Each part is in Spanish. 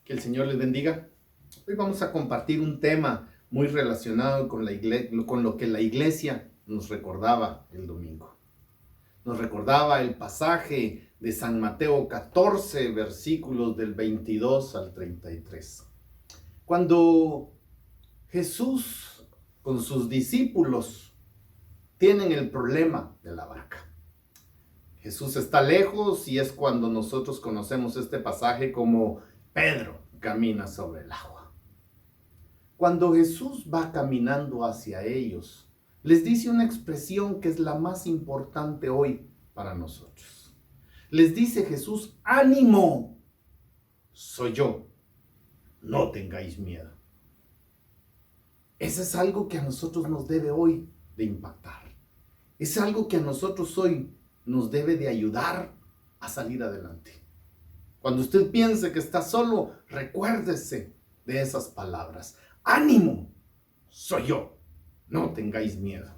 Que el Señor les bendiga. Hoy vamos a compartir un tema muy relacionado con con lo que la iglesia nos recordaba el domingo. Nos recordaba el pasaje de San Mateo 14, versículos del 22 al 33. Cuando Jesús con sus discípulos tienen el problema de la barca. Jesús está lejos y es cuando nosotros conocemos este pasaje como Pedro camina sobre el agua. Cuando Jesús va caminando hacia ellos, les dice una expresión que es la más importante hoy para nosotros. Les dice Jesús: ánimo, soy yo, no tengáis miedo. Eso es algo que a nosotros nos debe hoy de impactar. Es algo que a nosotros hoy nos debe de ayudar a salir adelante. Cuando usted piense que está solo, recuérdese de esas palabras. Ánimo, soy yo, no tengáis miedo.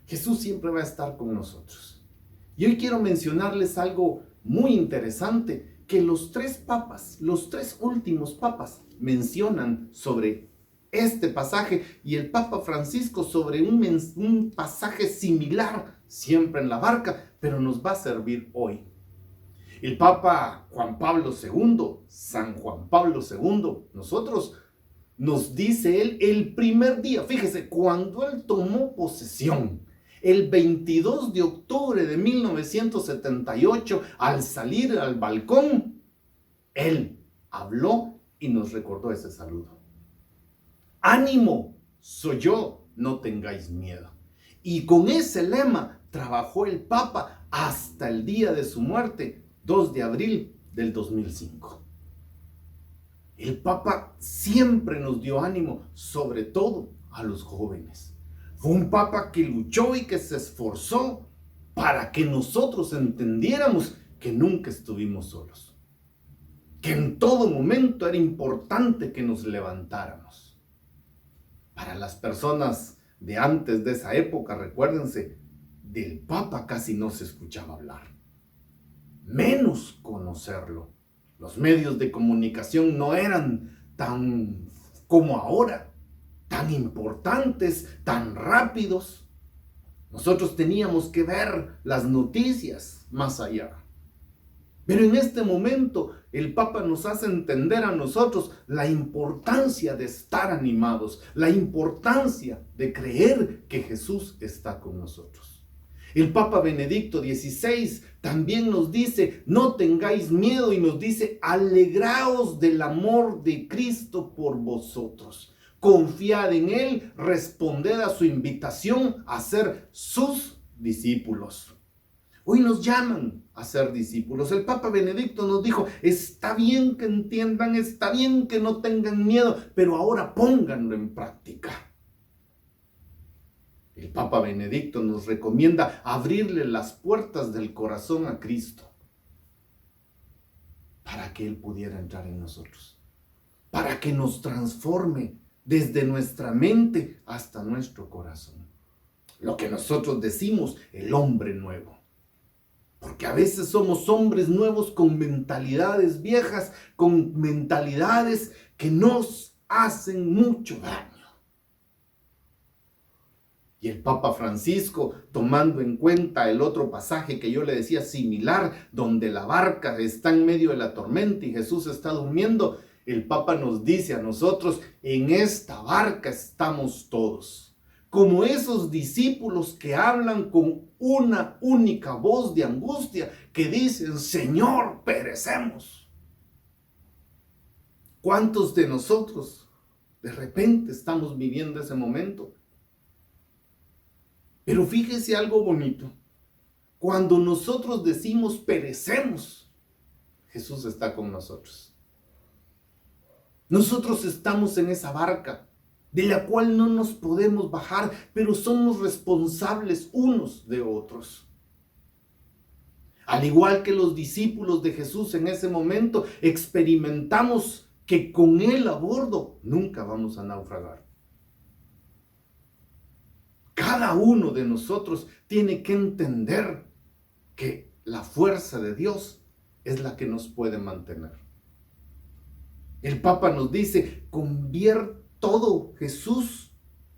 Jesús siempre va a estar con nosotros. Y hoy quiero mencionarles algo muy interesante que los tres últimos papas mencionan sobre este pasaje, y el Papa Francisco sobre un pasaje similar, siempre en la barca, pero nos va a servir hoy. El Papa Juan Pablo II, San Juan Pablo II, nos dice él, el primer día, fíjese, cuando él tomó posesión, el 22 de octubre de 1978, al salir al balcón, él habló y nos recordó ese saludo. Ánimo, soy yo, no tengáis miedo. Y con ese lema trabajó el Papa hasta el día de su muerte, 2 de abril del 2005. El Papa siempre nos dio ánimo, sobre todo a los jóvenes. Fue un Papa que luchó y que se esforzó para que nosotros entendiéramos que nunca estuvimos solos, que en todo momento era importante que nos levantáramos. Para las personas de antes de esa época, recuérdense, del Papa casi no se escuchaba hablar, menos conocerlo. Los medios de comunicación no eran tan como ahora, tan importantes, tan rápidos. Nosotros teníamos que ver las noticias más allá. Pero en este momento el Papa nos hace entender a nosotros la importancia de estar animados, la importancia de creer que Jesús está con nosotros. El Papa Benedicto XVI también nos dice: no tengáis miedo, y nos dice: alegraos del amor de Cristo por vosotros. Confiad en Él, responded a su invitación a ser sus discípulos. Hoy nos llaman a ser discípulos. El Papa Benedicto nos dijo: está bien que entiendan, está bien que no tengan miedo, pero ahora pónganlo en práctica. El Papa Benedicto nos recomienda abrirle las puertas del corazón a Cristo para que Él pudiera entrar en nosotros, para que nos transforme desde nuestra mente hasta nuestro corazón. Lo que nosotros decimos, el hombre nuevo. Porque a veces somos hombres nuevos con mentalidades viejas, con mentalidades que nos hacen mucho daño. Y el Papa Francisco, tomando en cuenta el otro pasaje que yo le decía similar, donde la barca está en medio de la tormenta y Jesús está durmiendo, el Papa nos dice a nosotros: en esta barca estamos todos. Como esos discípulos que hablan con una única voz de angustia, que dicen: Señor, perecemos. ¿Cuántos de nosotros de repente estamos viviendo ese momento? Pero fíjese algo bonito. Cuando nosotros decimos perecemos, Jesús está con nosotros. Nosotros estamos en esa barca de la cual no nos podemos bajar, pero somos responsables unos de otros. Al igual que los discípulos de Jesús en ese momento, experimentamos que con Él a bordo nunca vamos a naufragar. Cada uno de nosotros tiene que entender que la fuerza de Dios es la que nos puede mantener. El Papa nos dice, todo Jesús,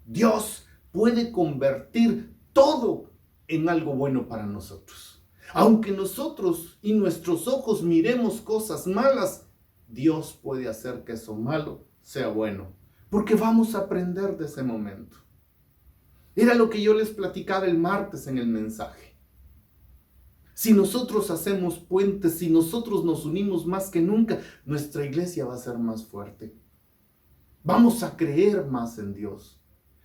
Dios, puede convertir todo en algo bueno para nosotros. Aunque nosotros y nuestros ojos miremos cosas malas, Dios puede hacer que eso malo sea bueno, porque vamos a aprender de ese momento. Era lo que yo les platicaba el martes en el mensaje. Si nosotros hacemos puentes, si nosotros nos unimos más que nunca, nuestra iglesia va a ser más fuerte. Vamos a creer más en Dios.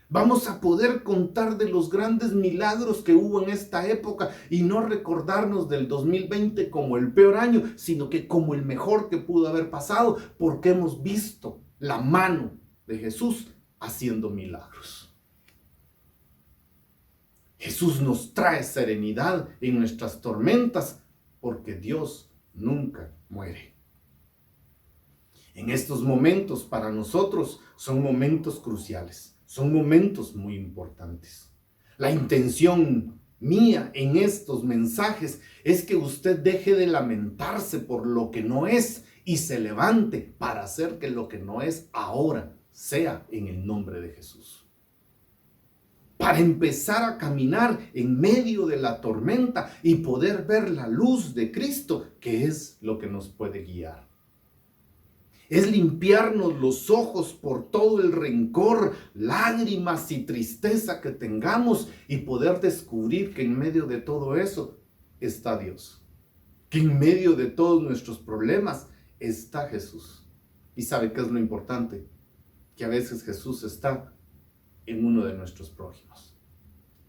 Vamos a poder contar de los grandes milagros que hubo en esta época y no recordarnos del 2020 como el peor año, sino que como el mejor que pudo haber pasado, porque hemos visto la mano de Jesús haciendo milagros. Jesús nos trae serenidad en nuestras tormentas, porque Dios nunca muere. En estos momentos para nosotros son momentos cruciales, son momentos muy importantes. La intención mía en estos mensajes es que usted deje de lamentarse por lo que no es y se levante para hacer que lo que no es ahora sea en el nombre de Jesús. Para empezar a caminar en medio de la tormenta y poder ver la luz de Cristo, que es lo que nos puede guiar. Es limpiarnos los ojos por todo el rencor, lágrimas y tristeza que tengamos y poder descubrir que en medio de todo eso está Dios. Que en medio de todos nuestros problemas está Jesús. ¿Y sabe qué es lo importante? Que a veces Jesús está en uno de nuestros prójimos,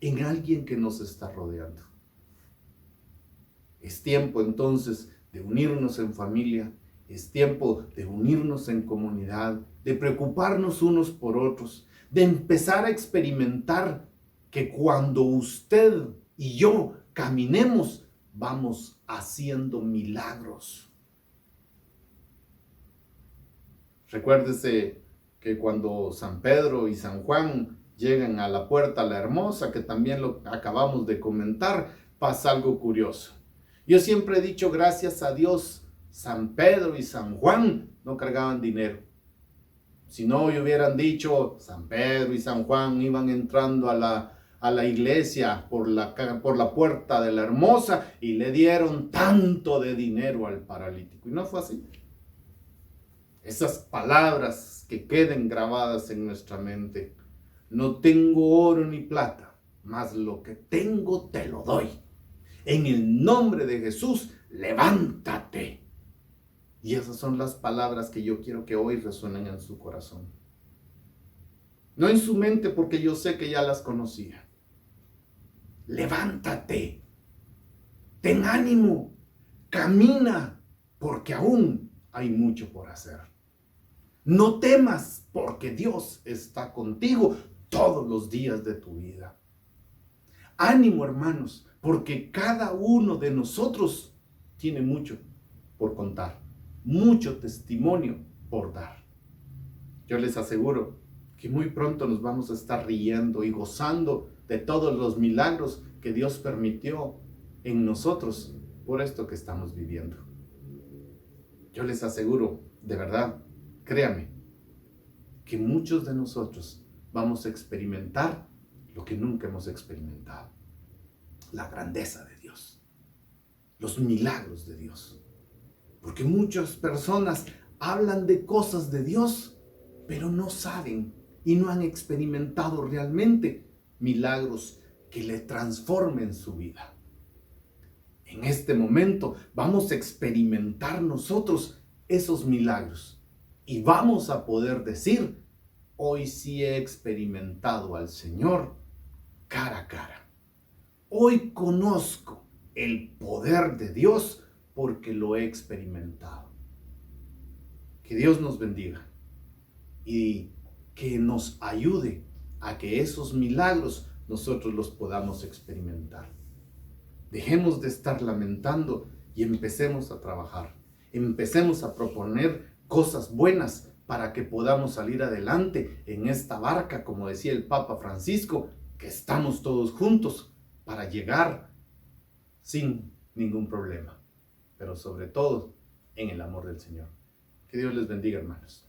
en alguien que nos está rodeando. Es tiempo entonces de unirnos en familia, es tiempo de unirnos en comunidad, de preocuparnos unos por otros, de empezar a experimentar que cuando usted y yo caminemos, vamos haciendo milagros. Recuérdese que cuando San Pedro y San Juan llegan a la puerta la hermosa, que también lo acabamos de comentar, pasa algo curioso. Yo siempre he dicho, gracias a Dios, San Pedro y San Juan no cargaban dinero. Si no hubieran dicho, San Pedro y San Juan iban entrando a la iglesia por la puerta de la hermosa y le dieron tanto de dinero al paralítico. Y no fue así. Esas palabras que queden grabadas en nuestra mente. No tengo oro ni plata, mas lo que tengo te lo doy. En el nombre de Jesús, levántate. Y esas son las palabras que yo quiero que hoy resuenen en su corazón. No en su mente, porque yo sé que ya las conocía. Levántate. Ten ánimo. Camina, porque aún hay mucho por hacer. No temas, porque Dios está contigo todos los días de tu vida. Ánimo, hermanos, porque cada uno de nosotros tiene mucho por contar, mucho testimonio por dar. Yo les aseguro que muy pronto nos vamos a estar riendo y gozando de todos los milagros que Dios permitió en nosotros por esto que estamos viviendo. Yo les aseguro, de verdad, créame, que muchos de nosotros vamos a experimentar lo que nunca hemos experimentado. La grandeza de Dios. Los milagros de Dios. Porque muchas personas hablan de cosas de Dios, pero no saben y no han experimentado realmente milagros que le transformen su vida. En este momento vamos a experimentar nosotros esos milagros. Y vamos a poder decir, hoy sí he experimentado al Señor cara a cara. Hoy conozco el poder de Dios porque lo he experimentado. Que Dios nos bendiga y que nos ayude a que esos milagros nosotros los podamos experimentar. Dejemos de estar lamentando y empecemos a trabajar. Empecemos a proponer cosas buenas para que podamos salir adelante en esta barca, como decía el Papa Francisco, que estamos todos juntos para llegar sin ningún problema, pero sobre todo en el amor del Señor. Que Dios les bendiga, hermanos.